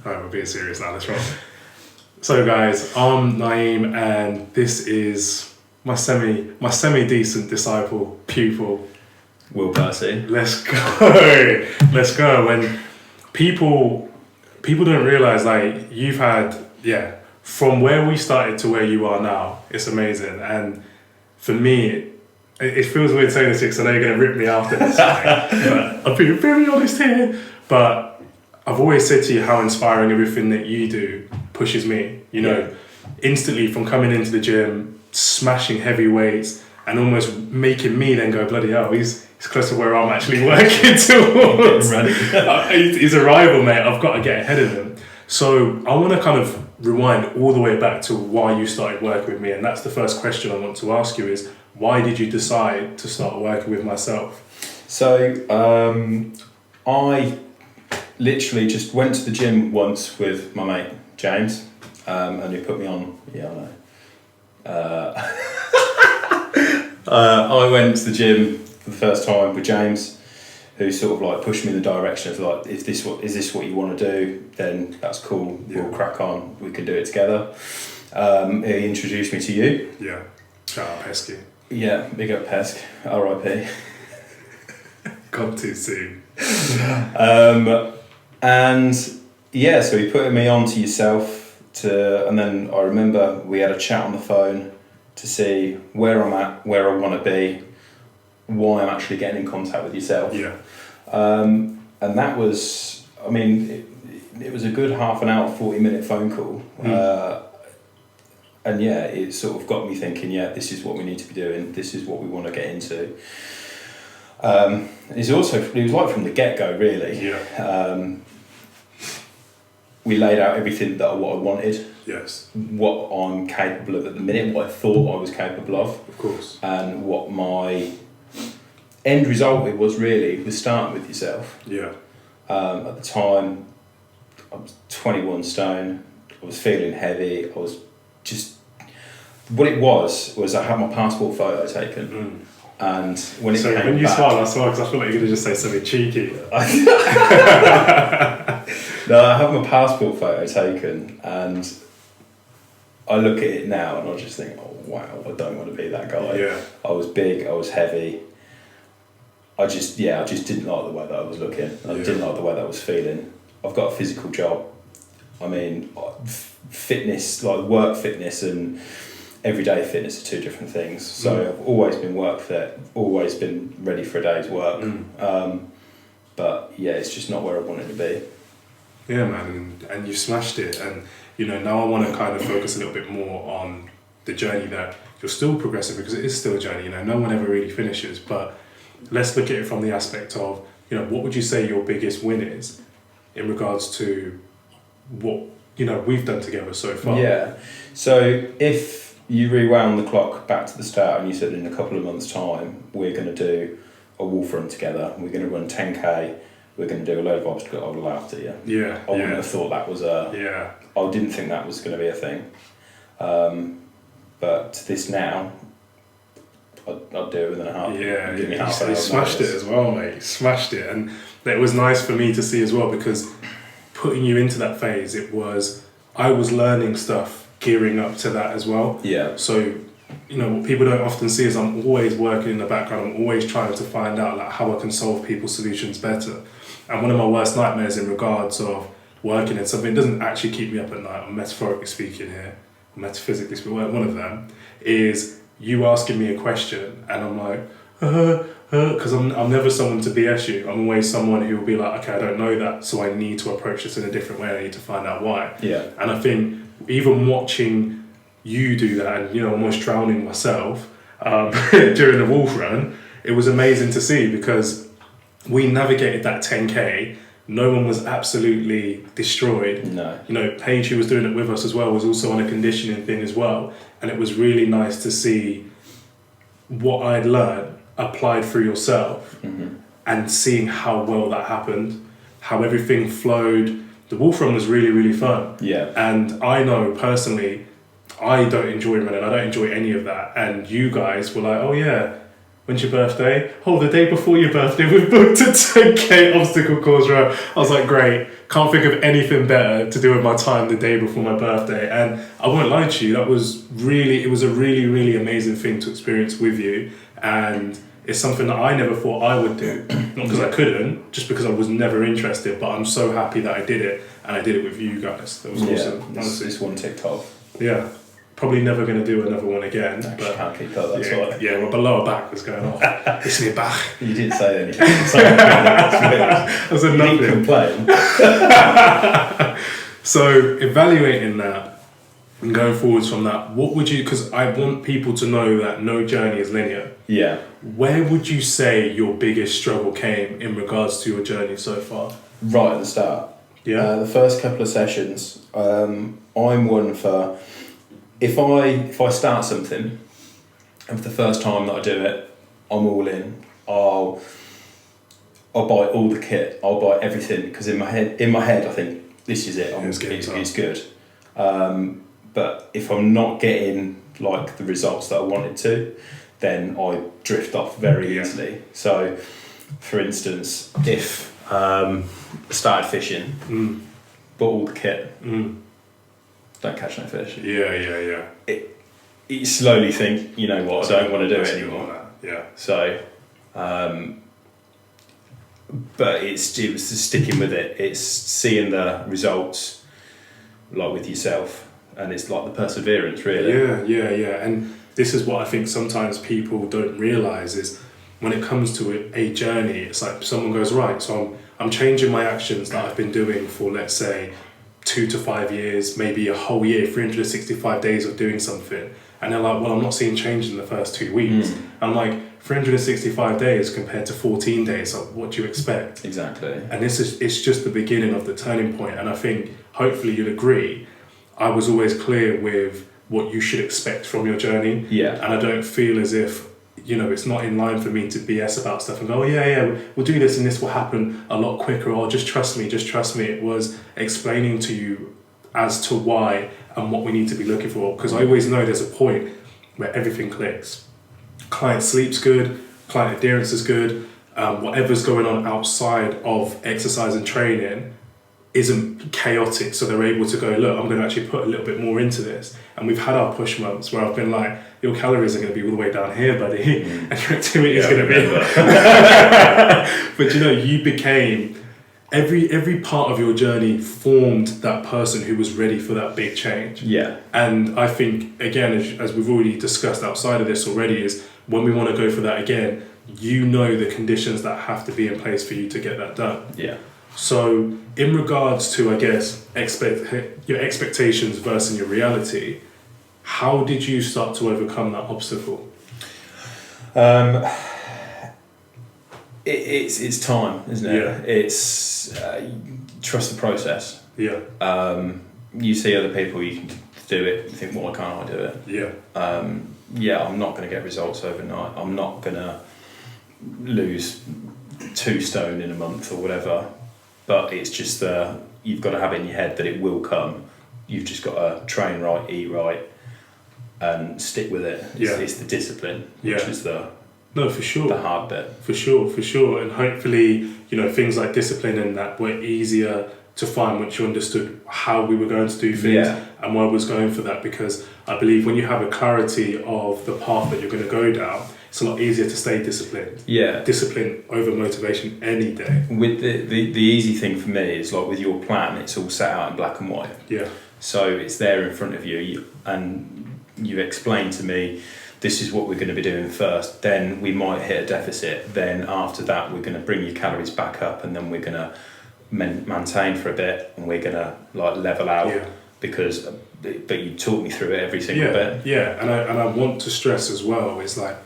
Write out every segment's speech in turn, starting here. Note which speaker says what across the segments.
Speaker 1: Alright, we're being serious now, let's roll. So guys, I'm Naeem and this is my semi-decent disciple, pupil.
Speaker 2: Will Percy.
Speaker 1: Let's go! Let's go. When people don't realise, like, you've had, from where we started to where you are now, it's amazing. And for me, it feels weird saying this because I know you're going to rip me after this. But I'm being very honest here. But I've always said to you how inspiring everything that you do pushes me. You know, instantly from coming into the gym, smashing heavy weights, and almost making me then go, bloody hell, he's close to where I'm actually working towards. He's a rival, mate. I've got to get ahead of him. So I want to kind of rewind all the way back to why you started working with me. And that's the first question I want to ask you is, why did you decide to start working with myself?
Speaker 2: So I literally just went to the gym once with my mate James, and he put me on. Yeah, I know. I went to the gym for the first time with James, who sort of like pushed me in the direction of like, is this what you want to do? Then that's cool. We'll crack on. We can do it together. He introduced me to you.
Speaker 1: Yeah. Shout out Pesky.
Speaker 2: Yeah, big up Pesk. R.I.P.
Speaker 1: Gone too soon.
Speaker 2: And yeah, so he put me on to yourself and then I remember we had a chat on the phone to see where I'm at, where I want to be, why I'm actually getting in contact with yourself.
Speaker 1: Yeah.
Speaker 2: And that was, I mean, it was a good half an hour, 40-minute phone call. And yeah, it sort of got me thinking, this is what we need to be doing, this is what we want to get into. It was like from the get-go, really.
Speaker 1: Yeah.
Speaker 2: We laid out everything what I wanted.
Speaker 1: Yes.
Speaker 2: What I'm capable of at the minute, what I thought I was capable of.
Speaker 1: Of course.
Speaker 2: And what my end result was starting with yourself.
Speaker 1: Yeah.
Speaker 2: At the time, I was 21 stone. I was feeling heavy. I was just... What it was I had my passport photo taken. And when
Speaker 1: when you smile, I smile because I feel like you're going to just say something cheeky.
Speaker 2: No, I have my passport photo taken and I look at it now and I just think, oh wow, I don't want to be that guy.
Speaker 1: Yeah.
Speaker 2: I was big, I was heavy. I just didn't like the way that I was looking. I didn't like the way that I was feeling. I've got a physical job. I mean, fitness, like work fitness and everyday fitness are two different things. So I've always been work fit, always been ready for a day's work. But yeah, it's just not where I wanted to be.
Speaker 1: Yeah, man, and you smashed it. And you know, now I want to kind of focus a little bit more on the journey that you're still progressing, because it is still a journey. You know, no one ever really finishes. But let's look at it from the aspect of, you know, what would you say your biggest win is in regards to what, you know, we've done together so far?
Speaker 2: Yeah. So if you rewound the clock back to the start and you said in a couple of months' time we're going to do a wolf run together, we're going to run 10k, we're going to do a load of obstacles, I would have laughed at you.
Speaker 1: Yeah.
Speaker 2: I wouldn't have thought that was I didn't think that was going to be a thing. But this now, I'd do it within a half.
Speaker 1: Yeah,
Speaker 2: give me
Speaker 1: you smashed it as well, mate. Smashed it, and it was nice for me to see as well, because putting you into that phase, I was learning stuff, gearing up to that as well.
Speaker 2: Yeah.
Speaker 1: So, you know, what people don't often see is I'm always working in the background. I'm always trying to find out like how I can solve people's solutions better. And one of my worst nightmares in regards of working in something, it doesn't actually keep me up at night. I'm metaphorically speaking here, metaphysically speaking. One of them is you asking me a question and I'm like, because I'm never someone to BS you. I'm always someone who will be like, okay, I don't know that, so I need to approach this in a different way. I need to find out why.
Speaker 2: Yeah.
Speaker 1: And I think even watching you do that, and you know, almost drowning myself during the wolf run, it was amazing to see, because we navigated that 10k. No one was absolutely destroyed.
Speaker 2: No.
Speaker 1: You know, Paige, who was doing it with us as well, was also on a conditioning thing as well. And it was really nice to see what I'd learned applied through yourself, and seeing how well that happened, how everything flowed. The wolf run was really, really fun.
Speaker 2: Yeah.
Speaker 1: And I know personally, I don't enjoy running. I don't enjoy any of that. And you guys were like, oh yeah, when's your birthday? Oh, the day before your birthday, we've booked a 10K obstacle course route. I was like, great. Can't think of anything better to do with my time the day before my birthday. And I won't lie to you, it was a really, really amazing thing to experience with you. And it's something that I never thought I would do. Not because I couldn't, just because I was never interested. But I'm so happy that I did it. And I did it with you guys. That was awesome. Honestly.
Speaker 2: This one ticked off.
Speaker 1: Yeah. Probably never going to do another one again.
Speaker 2: No,
Speaker 1: but
Speaker 2: can't keep up, that's
Speaker 1: yeah,
Speaker 2: why.
Speaker 1: Yeah, my lower back was going off. It's my back.
Speaker 2: You didn't say anything. That's
Speaker 1: I said
Speaker 2: you
Speaker 1: nothing.
Speaker 2: didn't complain.
Speaker 1: So evaluating that and going forwards from that, what would you, because I want people to know that no journey is linear.
Speaker 2: Yeah.
Speaker 1: Where would you say your biggest struggle came in regards to your journey so far?
Speaker 2: Right at the start.
Speaker 1: Yeah.
Speaker 2: The first couple of sessions, I'm one for, if I start something, and for the first time that I do it, I'm all in. I'll buy all the kit. I'll buy everything because in my head I think this is it. It's good. But if I'm not getting like the results that I wanted to, then I drift off very easily. So, for instance, if I started fishing, bought all the kit, don't catch no fish.
Speaker 1: Yeah.
Speaker 2: You slowly think, you know what, I don't want to do it anymore.
Speaker 1: Yeah.
Speaker 2: So, but it was just sticking with it. It's seeing the results, like with yourself, and it's like the perseverance, really.
Speaker 1: Yeah. And this is what I think sometimes people don't realise is when it comes to a journey, it's like someone goes, right, so I'm changing my actions that I've been doing for, let's say, 2 to 5 years, maybe a whole year, 365 days of doing something. And they're like, well, I'm not seeing change in the first 2 weeks. I'm like, 365 days compared to 14 days, so what do you expect?
Speaker 2: Exactly.
Speaker 1: And it's just the beginning of the turning point. And I think, hopefully you'll agree, I was always clear with what you should expect from your journey.
Speaker 2: Yeah.
Speaker 1: And I don't feel as if, you know, it's not in line for me to BS about stuff and go, oh yeah, we'll do this and this will happen a lot quicker, or just trust me. It was explaining to you as to why and what we need to be looking for, because I always know there's a point where everything clicks. Client sleep's good, client adherence is good, whatever's going on outside of exercise and training isn't chaotic, so they're able to go, look, I'm going to actually put a little bit more into this. And we've had our push months where I've been like, your calories are going to be all the way down here, buddy, and your activity is going to be. But you know, you became, every part of your journey formed that person who was ready for that big change.
Speaker 2: Yeah.
Speaker 1: And I think, again, as we've already discussed outside of this already, is when we want to go for that again, you know the conditions that have to be in place for you to get that done.
Speaker 2: Yeah.
Speaker 1: So in regards to, I guess, your expectations versus your reality, how did you start to overcome that obstacle?
Speaker 2: It's time, isn't it?
Speaker 1: Yeah.
Speaker 2: It's trust the process.
Speaker 1: Yeah.
Speaker 2: You see other people, you can do it, you think, why can't I do it?
Speaker 1: Yeah.
Speaker 2: I'm not going to get results overnight. I'm not going to lose 2 stone in a month or whatever. But it's just you've got to have it in your head that it will come. You've just got to train right, eat right, and stick with it. It's the discipline, which is the
Speaker 1: for sure,
Speaker 2: the hard bit.
Speaker 1: For sure. And hopefully, you know, things like discipline and that were easier to find once you understood how we were going to do things and why I was going for that. Because I believe when you have a clarity of the path that you're going to go down, it's a lot easier to stay disciplined. Yeah. Discipline over motivation any day.
Speaker 2: With the easy thing for me is like with your plan, it's all set out in black and white.
Speaker 1: Yeah.
Speaker 2: So it's there in front of you and you explain to me, this is what we're going to be doing first, then we might hit a deficit, then after that we're going to bring your calories back up, and then we're going to maintain for a bit, and we're going to like level out because but you taught me through it every single bit.
Speaker 1: Yeah, and I want to stress as well, it's like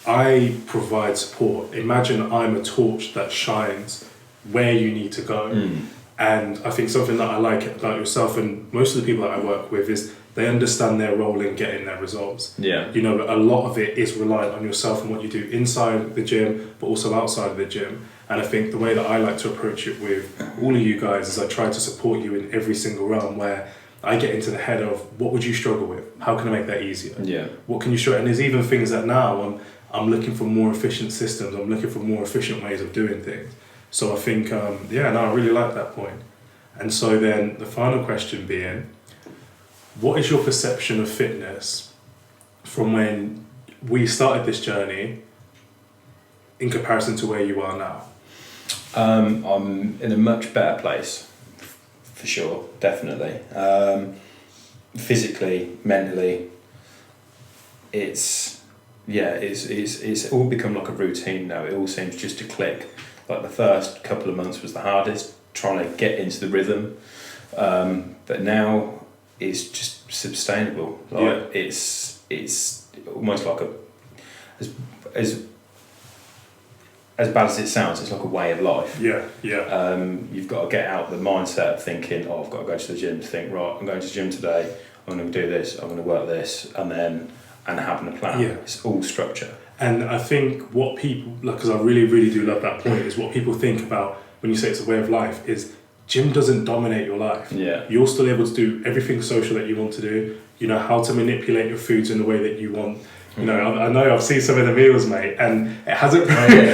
Speaker 1: I provide support. Imagine I'm a torch that shines where you need to go. And I think something that I like about yourself and most of the people that I work with is they understand their role in getting their results.
Speaker 2: Yeah.
Speaker 1: You know, a lot of it is reliant on yourself and what you do inside the gym, but also outside of the gym. And I think the way that I like to approach it with all of you guys is I try to support you in every single realm where I get into the head of what would you struggle with? How can I make that easier?
Speaker 2: Yeah.
Speaker 1: What can you show? And there's even things that now I'm looking for more efficient systems. I'm looking for more efficient ways of doing things. So I think, I really like that point. And so then the final question being, what is your perception of fitness from when we started this journey in comparison to where you are now?
Speaker 2: I'm in a much better place, for sure, definitely. Physically, mentally, it's all become like a routine now. It all seems just to click. Like the first couple of months was the hardest, trying to get into the rhythm, but now it's just sustainable. Like it's almost like as bad as it sounds, it's like a way of life. You've got to get out the mindset of thinking, I've got to go to the gym, to think, right, I'm going to the gym today, I'm going to do this, I'm going to work this, and having a plan. It's all structure.
Speaker 1: And I think what people, because I really, really do love that point, is what people think about when you say it's a way of life is gym doesn't dominate your life. You're still able to do everything social that you want to do. You know how to manipulate your foods in the way that you want. You know, I know I've seen some of the meals, mate, and it hasn't.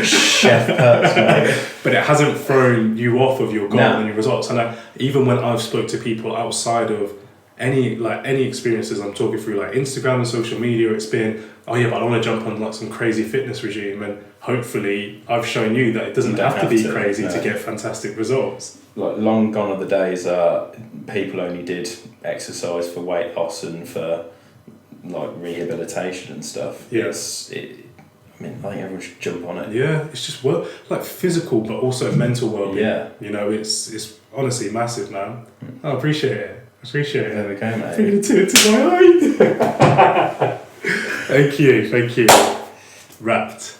Speaker 2: Chef perks, mate.
Speaker 1: But it hasn't thrown you off of your goal and your results. And even when I've spoke to people outside of any experiences I'm talking through, like Instagram and social media, it's been, but I want to jump on like some crazy fitness regime, and hopefully I've shown you that it doesn't have to be crazy to get fantastic results.
Speaker 2: Like long gone are the days people only did exercise for weight loss and for like rehabilitation and stuff. I think everyone should jump on it.
Speaker 1: It's just like physical but also mental well-being. You know, it's honestly massive, man. I appreciate it.
Speaker 2: There we go, mate.
Speaker 1: Bringing it to my eye. Thank you. Wrapped.